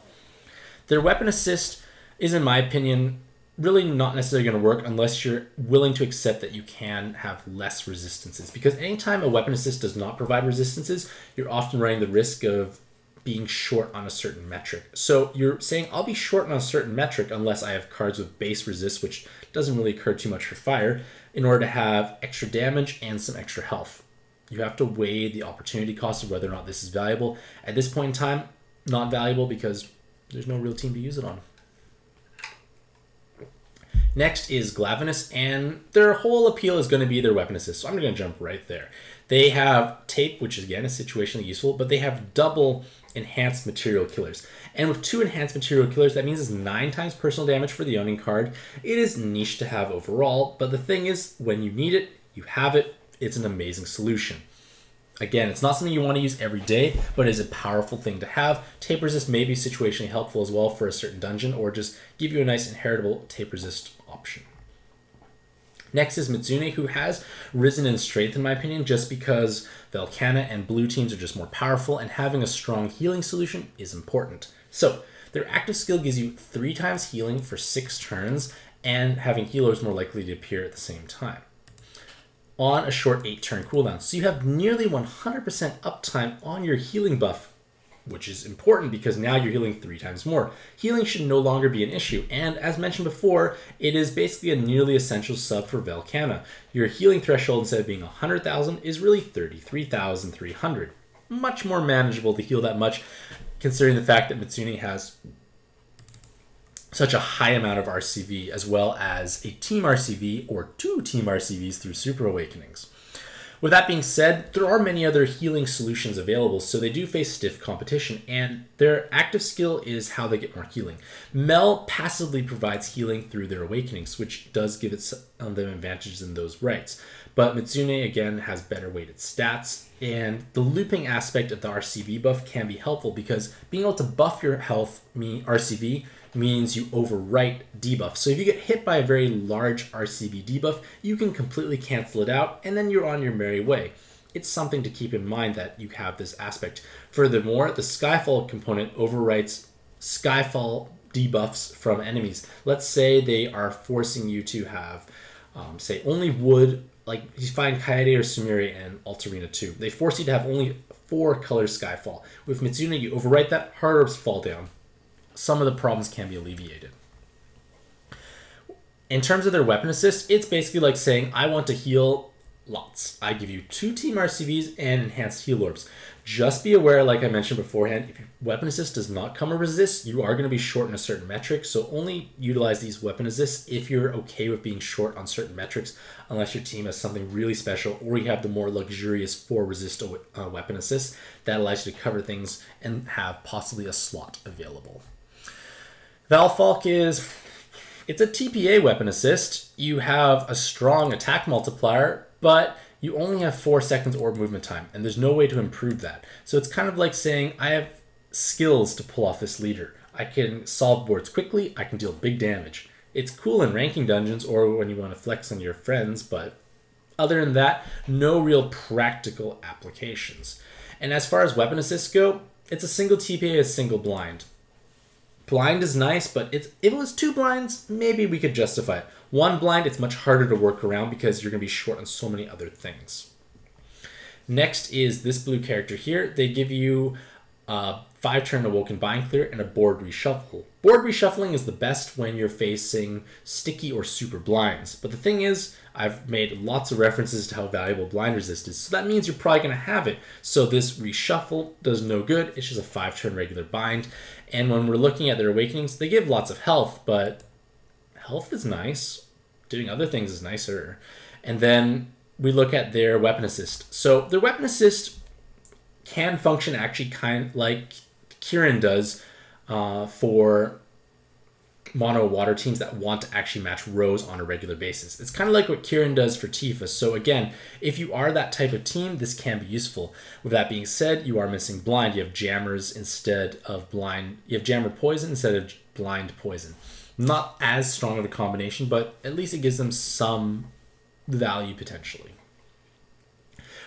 Their weapon assist is, in my opinion, really not necessarily going to work unless you're willing to accept that you can have less resistances. Because anytime a weapon assist does not provide resistances, you're often running the risk of being short on a certain metric. So you're saying, I'll be short on a certain metric unless I have cards with base resist, which doesn't really occur too much for fire, in order to have extra damage and some extra health. You have to weigh the opportunity cost of whether or not this is valuable. At this point in time, not valuable because there's no real team to use it on. Next is Glavine, and their whole appeal is going to be their weapon assist, so I'm going to jump right there. They have tape, which is again is situationally useful, but they have double enhanced material killers. And with 2 enhanced material killers, that means it's 9 times personal damage for the owning card. It is niche to have overall, but the thing is, when you need it, you have it. It's an amazing solution. Again, it's not something you want to use every day, but it is a powerful thing to have. Tape resist may be situationally helpful as well for a certain dungeon, or just give you a nice inheritable tape resist option. Next is Mutsumi, who has risen in strength in my opinion, just because Vel Kanna and blue teams are just more powerful, and having a strong healing solution is important. So their active skill gives you 3 times healing for 6 turns, and having healers more likely to appear at the same time on a short 8-turn cooldown. So you have nearly 100% uptime on your healing buff, which is important because now you're healing 3 times more. Healing should no longer be an issue, and as mentioned before, it is basically a nearly essential sub for Vel Kanna. Your healing threshold, instead of being 100,000, is really 33,300. Much more manageable to heal that much, considering the fact that Mutsumi has such a high amount of RCV, as well as a team RCV or 2 team RCVs through Super Awakenings. With that being said, there are many other healing solutions available, so they do face stiff competition, and their active skill is how they get more healing. Mel passively provides healing through their Awakenings, which does give it some them advantages in those rights. But Mutsumi, again, has better weighted stats, and the looping aspect of the RCV buff can be helpful because being able to buff your health, RCV, means you overwrite debuff. So if you get hit by a very large RCV debuff, you can completely cancel it out, and then you're on your merry way. It's something to keep in mind that you have this aspect. Furthermore, the Skyfall component overwrites Skyfall debuffs from enemies. Let's say they are forcing you to have, say, only wood, like you find Kaede or Sumire and Altarina 2. They force you to have only 4 color Skyfall. With Mutsumi, you overwrite that, hard orbs fall down. Some of the problems can be alleviated. In terms of their weapon assist, it's basically like saying, I want to heal lots. I give you 2 team RCVs and enhanced heal orbs. Just be aware, like I mentioned beforehand, if your weapon assist does not come with resist, you are going to be short in a certain metric, so only utilize these weapon assists if you're okay with being short on certain metrics, unless your team has something really special, or you have the more luxurious 4 resist weapon assists that allows you to cover things and have possibly a slot available. Valfalk it's a TPA weapon assist. You have a strong attack multiplier, but you only have 4 seconds orb movement time, and there's no way to improve that. So it's kind of like saying, I have skills to pull off this leader. I can solve boards quickly, I can deal big damage. It's cool in ranking dungeons or when you want to flex on your friends, but other than that, no real practical applications. And as far as weapon assists go, it's a single TPA, a single blind. Blind is nice, but if it was 2 blinds, maybe we could justify it. 1 blind, it's much harder to work around because you're going to be short on so many other things. Next is this blue character here. They give you 5-turn Awoken Bind Clear, and a board reshuffle. Board reshuffling is the best when you're facing sticky or super blinds. But the thing is, I've made lots of references to how valuable blind resist is, so that means you're probably going to have it. So this reshuffle does no good. It's just a 5-turn regular bind. And when we're looking at their awakenings, they give lots of health, but health is nice. Doing other things is nicer. And then we look at their weapon assist. So their weapon assist can function actually kind of like Karin does for mono water teams that want to actually match rows on a regular basis. It's kind of like what Karin does for Tifa. So again, if you are that type of team, this can be useful. With that being said, you are missing blind. You have jammers instead of blind. You have jammer poison instead of blind poison. Not as strong of a combination, but at least it gives them some value potentially.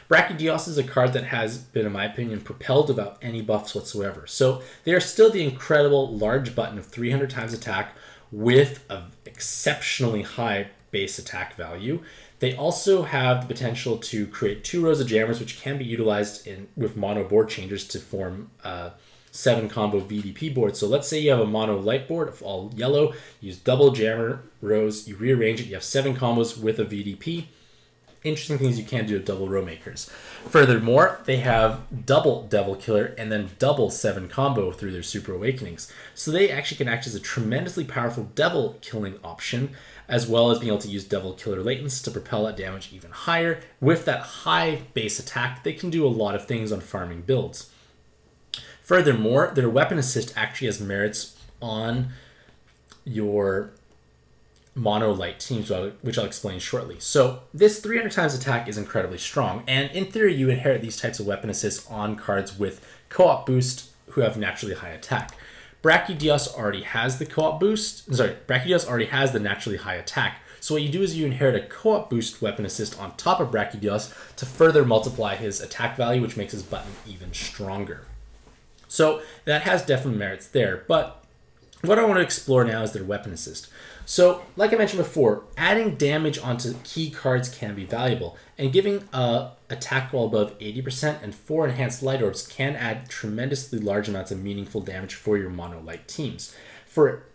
Brachydios is a card that has been, in my opinion, propelled without any buffs whatsoever. So they are still the incredible large button of 300 times attack with an exceptionally high base attack value. They also have the potential to create 2 rows of jammers, which can be utilized with mono board changers to form 7 combo VDP board. So let's say you have a mono light board of all yellow, use double jammer rows, you rearrange it, you have 7 combos with a VDP. Interesting things you can do with double row makers. Furthermore, they have double Devil Killer and then double 7 combo through their Super Awakenings. So they actually can act as a tremendously powerful devil killing option, as well as being able to use Devil Killer latents to propel that damage even higher. With that high base attack, they can do a lot of things on farming builds. Furthermore, their weapon assist actually has merits on your mono light teams, which I'll explain shortly. So this 300 times attack is incredibly strong, and in theory you inherit these types of weapon assists on cards with co-op boost who have naturally high attack. Brachydios already has the co-op boost. Brachydios already has the naturally high attack. So what you do is you inherit a co-op boost weapon assist on top of Brachydios to further multiply his attack value, which makes his button even stronger. So that has definite merits there, but what I want to explore now is their weapon assist. So, like I mentioned before, adding damage onto key cards can be valuable, and giving attack roll above 80% and 4 enhanced light orbs can add tremendously large amounts of meaningful damage for your mono light teams.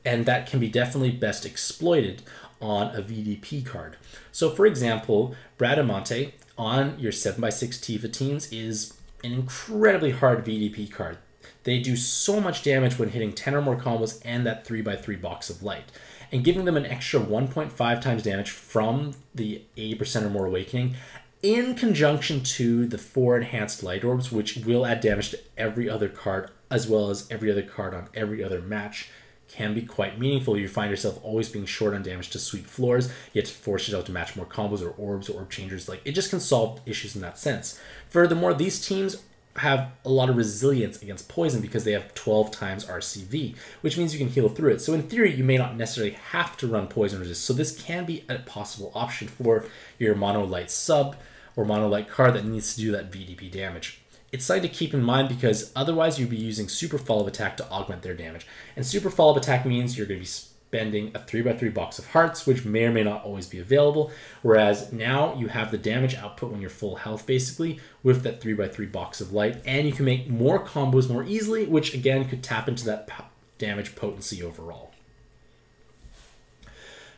And that can be definitely best exploited on a VDP card. So, for example, Bradamante on your 7x6 Tifa teams is an incredibly hard VDP card. They do so much damage when hitting 10 or more combos and that 3x3 box of light. And giving them an extra 1.5 times damage from the 80% or more awakening in conjunction to the 4 enhanced light orbs, which will add damage to every other card as well as every other card on every other match, can be quite meaningful. You find yourself always being short on damage to sweep floors. You have to force yourself to match more combos or orbs or orb changers. Like, it just can solve issues in that sense. Furthermore, these teams have a lot of resilience against poison because they have 12 times RCV, which means you can heal through it. So in theory, you may not necessarily have to run poison resist. So this can be a possible option for your mono light sub or mono light card that needs to do that VDP damage. It's something to keep in mind because otherwise you'd be using super follow attack to augment their damage. And super follow attack means you're going to be spending a 3x3 box of hearts, which may or may not always be available. Whereas now you have the damage output when you're full health, basically, with that 3x3 box of light. And you can make more combos more easily, which again could tap into that damage potency overall.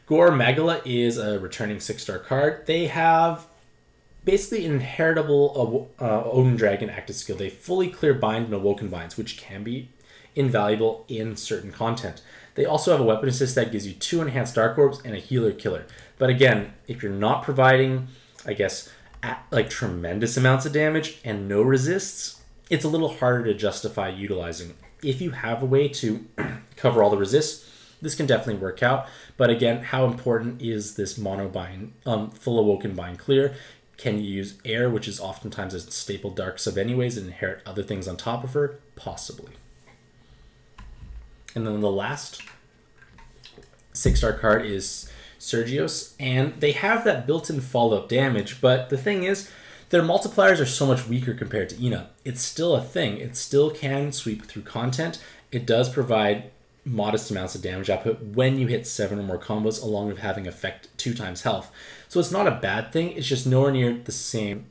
Gor Magdala is a returning 6-star card. They have basically an inheritable Odin Dragon active skill. They fully clear bind and awoken binds, which can be invaluable in certain content. They also have a weapon assist that gives you 2 enhanced dark orbs and a healer killer. But again, if you're not providing, I guess, like tremendous amounts of damage and no resists, it's a little harder to justify utilizing. If you have a way to cover all the resists, this can definitely work out. But again, how important is this mono bind, full awoken bind clear? Can you use air, which is oftentimes a staple dark sub anyways, and inherit other things on top of her? Possibly. And then the last 6-star card is Sergios, and they have that built-in follow-up damage, but the thing is, their multipliers are so much weaker compared to Ina. It's still a thing. It still can sweep through content. It does provide modest amounts of damage output when you hit 7 or more combos, along with having effect 2 times health. So it's not a bad thing. It's just nowhere near the same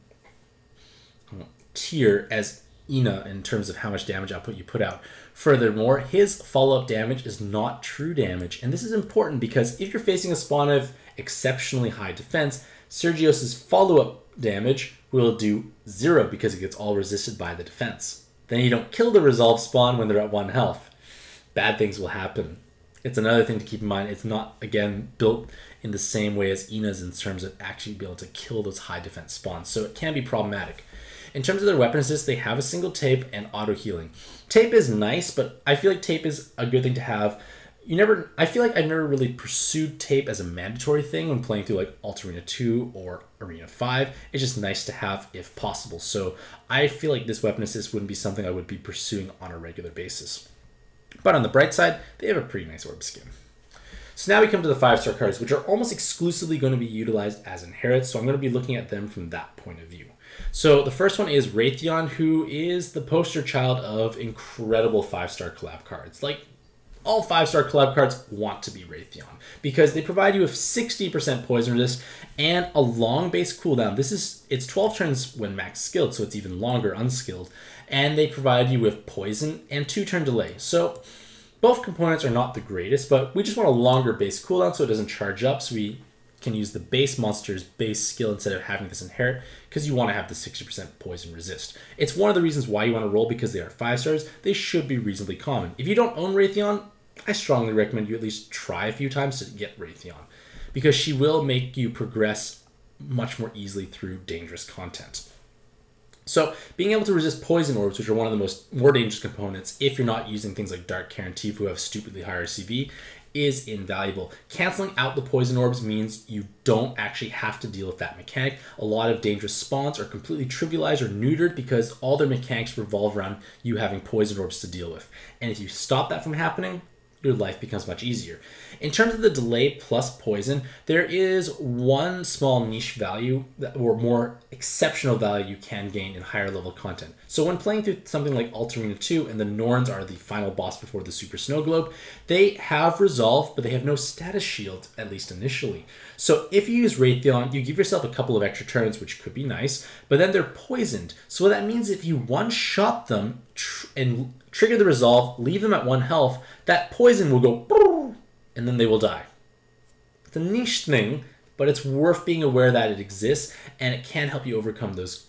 tier as Ina in terms of how much damage output you put out. Furthermore, his follow-up damage is not true damage, and this is important because if you're facing a spawn of exceptionally high defense, Sergios's follow-up damage will do 0 because it gets all resisted by the defense. Then you don't kill the resolve spawn when they're at 1 health. Bad things will happen. It's another thing to keep in mind. It's not, again, built in the same way as Ina's in terms of actually being able to kill those high defense spawns, so it can be problematic. In terms of their weapon assist, they have a single tape and auto healing. Tape is nice, but I feel like tape is a good thing to have. I feel like I've never really pursued tape as a mandatory thing when playing through like Alt Arena 2 or Arena 5. It's just nice to have if possible. So I feel like this weapon assist wouldn't be something I would be pursuing on a regular basis. But on the bright side, they have a pretty nice orb skin. So now we come to the 5-star cards, which are almost exclusively going to be utilized as inherits. So I'm going to be looking at them from that point of view. So the first one is Raytheon, who is the poster child of incredible 5-star collab cards. Like, all 5-star collab cards want to be Raytheon because they provide you with 60% poison resist and a long base cooldown. It's 12 turns when max skilled, so it's even longer unskilled. And they provide you with poison and 2-turn delay. So both components are not the greatest, but we just want a longer base cooldown so it doesn't charge up, so we can use the base monster's base skill instead of having this inherit, because you want to have the 60% poison resist. It's one of the reasons why you want to roll, because they are 5 stars. They should be reasonably common. If you don't own Raytheon, I strongly recommend you at least try a few times to get Raytheon, because she will make you progress much more easily through dangerous content. So being able to resist poison orbs, which are one of the more dangerous components if you're not using things like Dark Karin Tifa who have stupidly higher CV, is invaluable. Canceling out the poison orbs means you don't actually have to deal with that mechanic. A lot of dangerous spawns are completely trivialized or neutered because all their mechanics revolve around you having poison orbs to deal with. And if you stop that from happening, your life becomes much easier. In terms of the delay plus poison, there is one small niche value or more exceptional value you can gain in higher level content. So when playing through something like Alt Arena 2 and the Norns are the final boss before the Super Snow Globe, they have resolve, but they have no status shield, at least initially. So if you use Raytheon, you give yourself a couple of extra turns, which could be nice, but then they're poisoned. So that means if you one-shot them and trigger the resolve, leave them at 1 health, that poison will go and then they will die. It's a niche thing, but it's worth being aware that it exists and it can help you overcome those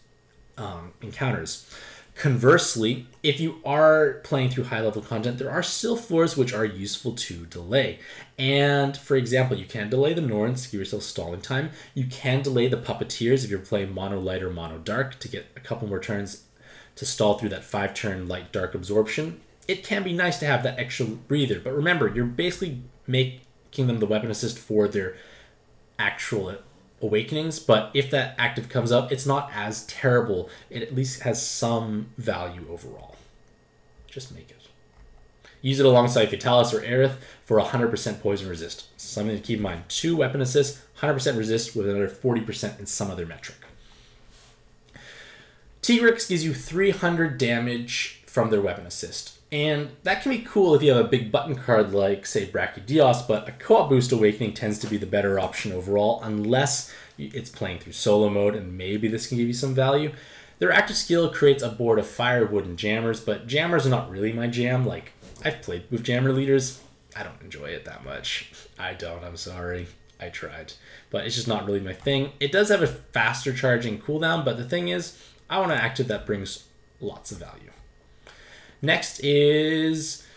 encounters. Conversely, if you are playing through high level content, there are still floors which are useful to delay. And for example, you can delay the Norns to give yourself stalling time. You can delay the Puppeteers if you're playing mono light or mono dark to get a couple more turns to stall through that 5-turn light dark absorption. It can be nice to have that extra breather, but remember, you're basically making them the weapon assist for their actual awakenings, but if that active comes up, it's not as terrible. It at least has some value overall. Just make it. Use it alongside Fatalis or Aerith for 100% poison resist. Something to keep in mind. 2 weapon assists, 100% resist with another 40% in some other metric. Tigrix gives you 300 damage from their weapon assist. And that can be cool if you have a big button card like, say, Brachydios, but a co-op boost awakening tends to be the better option overall, unless it's playing through solo mode, and maybe this can give you some value. Their active skill creates a board of firewood and jammers, but jammers are not really my jam. Like, I've played with jammer leaders. I don't enjoy it that much. I don't, I'm sorry. I tried. But it's just not really my thing. It does have a faster charging cooldown, but the thing is, I want an active that brings lots of value. Next is,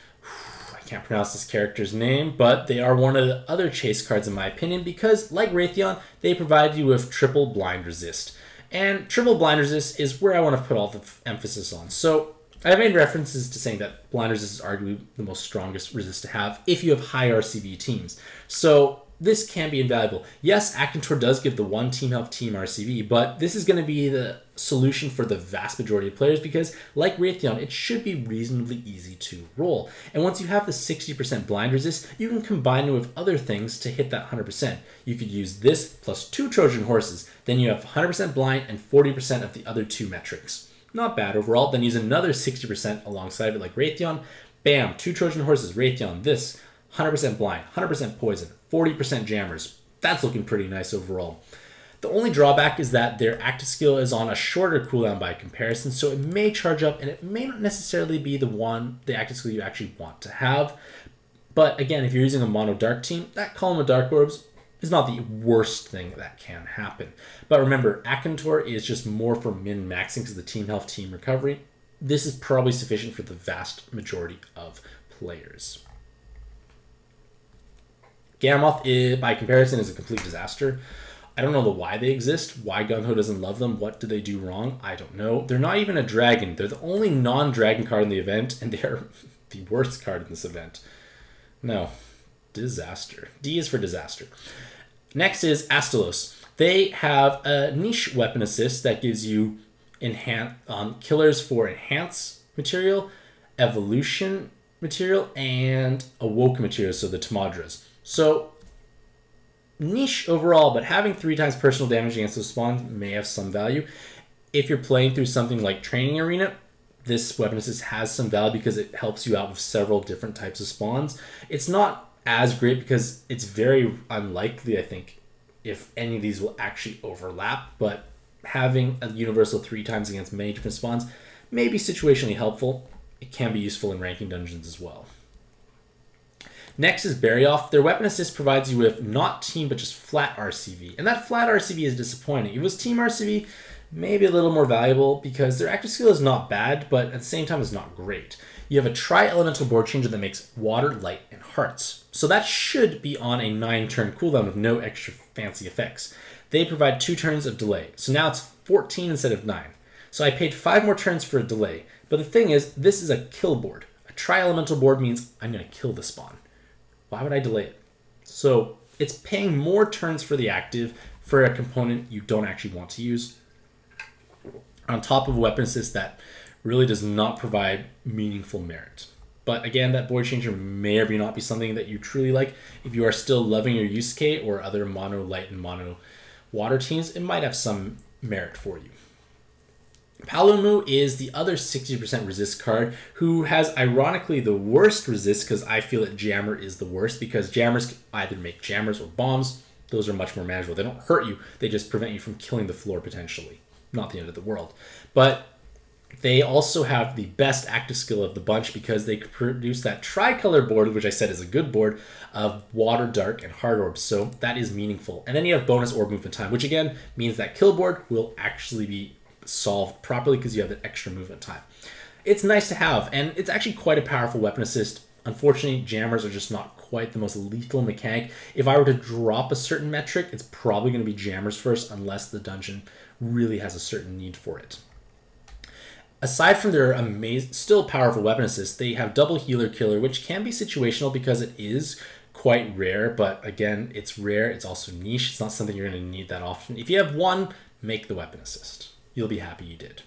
I can't pronounce this character's name, but they are one of the other chase cards in my opinion because, like Raytheon, they provide you with triple blind resist. And triple blind resist is where I want to put all the emphasis on. So I've made references to saying that blind resist is arguably the most strongest resist to have if you have high RCV teams. So this can be invaluable. Yes, Akintor does give the 1 team health team RCV, but this is going to be the solution for the vast majority of players because, like Raytheon, it should be reasonably easy to roll. And once you have the 60% blind resist, you can combine it with other things to hit that 100%. You could use this plus 2 Trojan horses. Then you have 100% blind and 40% of the other 2 metrics. Not bad overall. Then use another 60% alongside of it like Raytheon. Bam, 2 Trojan horses, Raytheon, this. 100% blind, 100% poison, 40% jammers. That's looking pretty nice overall. The only drawback is that their active skill is on a shorter cooldown by comparison, so it may charge up and it may not necessarily be the active skill you actually want to have. But again, if you're using a mono dark team, that column of dark orbs is not the worst thing that can happen. But remember, Akantor is just more for min-maxing because of the team health, team recovery. This is probably sufficient for the vast majority of players. Ganamoth, by comparison, is a complete disaster. I don't know why they exist, why Gung-Ho doesn't love them, what do they do wrong, I don't know. They're not even a dragon. They're the only non-dragon card in the event, and they're the worst card in this event. No. Disaster. D is for disaster. Next is Astalos. They have a niche weapon assist that gives you killers for enhance material, evolution material, and awoken material, so the Tamadras. So niche overall, but having 3 times personal damage against those spawns may have some value. If you're playing through something like Training Arena, this weapon assist has some value because it helps you out with several different types of spawns. It's not as great because it's very unlikely, I think, if any of these will actually overlap, but having a universal 3 times against many different spawns may be situationally helpful. It can be useful in ranking dungeons as well. Next is Bury Off. Their weapon assist provides you with not team, but just flat RCV. And that flat RCV is disappointing. If it was team RCV, maybe a little more valuable because their active skill is not bad, but at the same time is not great. You have a tri-elemental board changer that makes water, light, and hearts. So that should be on a 9-turn cooldown with no extra fancy effects. They provide 2 turns of delay. So now it's 14 instead of 9. So I paid 5 more turns for a delay. But the thing is, this is a kill board. A tri-elemental board means I'm going to kill the spawn. Why would I delay it? So it's paying more turns for the active for a component you don't actually want to use, on top of a weapon assist that really does not provide meaningful merit. But again, that board changer may or may not be something that you truly like. If you are still loving your Yusuke or other mono light and mono water teams, it might have some merit for you. Palermo is the other 60% resist card who has ironically the worst resist because I feel that Jammer is the worst because Jammers can either make jammers or bombs. Those are much more manageable. They don't hurt you. They just prevent you from killing the floor potentially. Not the end of the world. But they also have the best active skill of the bunch because they produce that tricolor board, which I said is a good board, of water, dark, and hard orbs. So that is meaningful. And then you have bonus orb movement time, which again means that kill board will actually be solved properly because you have that extra movement time. It's nice to have, and it's actually quite a powerful weapon assist. Unfortunately, jammers are just not quite the most lethal mechanic. If I were to drop a certain metric, it's probably going to be jammers first unless the dungeon really has a certain need for it. Aside from their amazing, still powerful weapon assist, they have double healer killer, which can be situational because it is quite rare, but again, it's rare, it's also niche, it's not something you're going to need that often. If you have one, make the weapon assist. You'll be happy you did.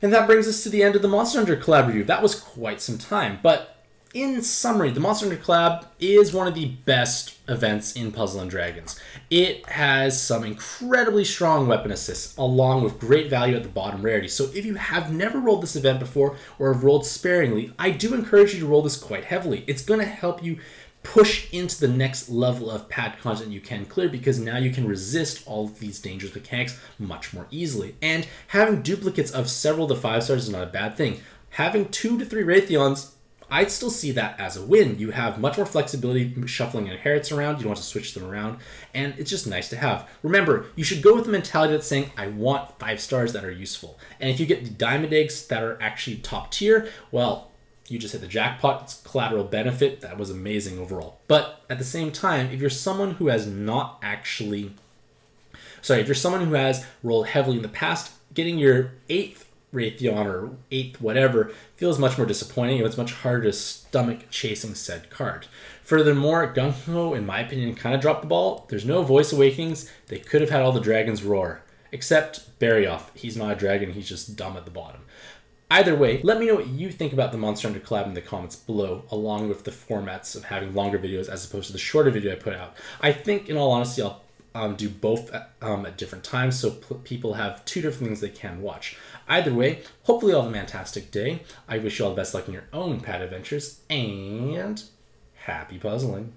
And that brings us to the end of the Monster Hunter Collab review. That was quite some time, but in summary, the Monster Hunter Collab is one of the best events in Puzzle & Dragons. It has some incredibly strong weapon assists, along with great value at the bottom rarity. So if you have never rolled this event before, or have rolled sparingly, I do encourage you to roll this quite heavily. It's going to help you push into the next level of pad content you can clear because now you can resist all of these dangerous mechanics much more easily. And having duplicates of several of the 5 stars is not a bad thing. Having 2 to 3 Raytheons, I'd still see that as a win. You have much more flexibility shuffling your inherits around. You don't want to switch them around. And it's just nice to have. Remember, you should go with the mentality that's saying, I want 5 stars that are useful. And if you get the diamond eggs that are actually top tier, well, you just hit the jackpot. It's collateral benefit. That was amazing overall. But at the same time, if you're someone who has not actually... Sorry, if you're someone who has rolled heavily in the past, getting your 8th Raytheon or 8th whatever feels much more disappointing, and it's much harder to stomach chasing said card. Furthermore, Gung-Ho, in my opinion, kind of dropped the ball. There's no voice awakenings. They could have had all the dragons roar. Except Bury Off. He's not a dragon, he's just dumb at the bottom. Either way, let me know what you think about the Monster Hunter Collab in the comments below, along with the formats of having longer videos as opposed to the shorter video I put out. I think, in all honesty, I'll do both at different times, so people have 2 different things they can watch. Either way, hopefully you'll have a fantastic day. I wish you all the best luck in your own pad adventures, and happy puzzling.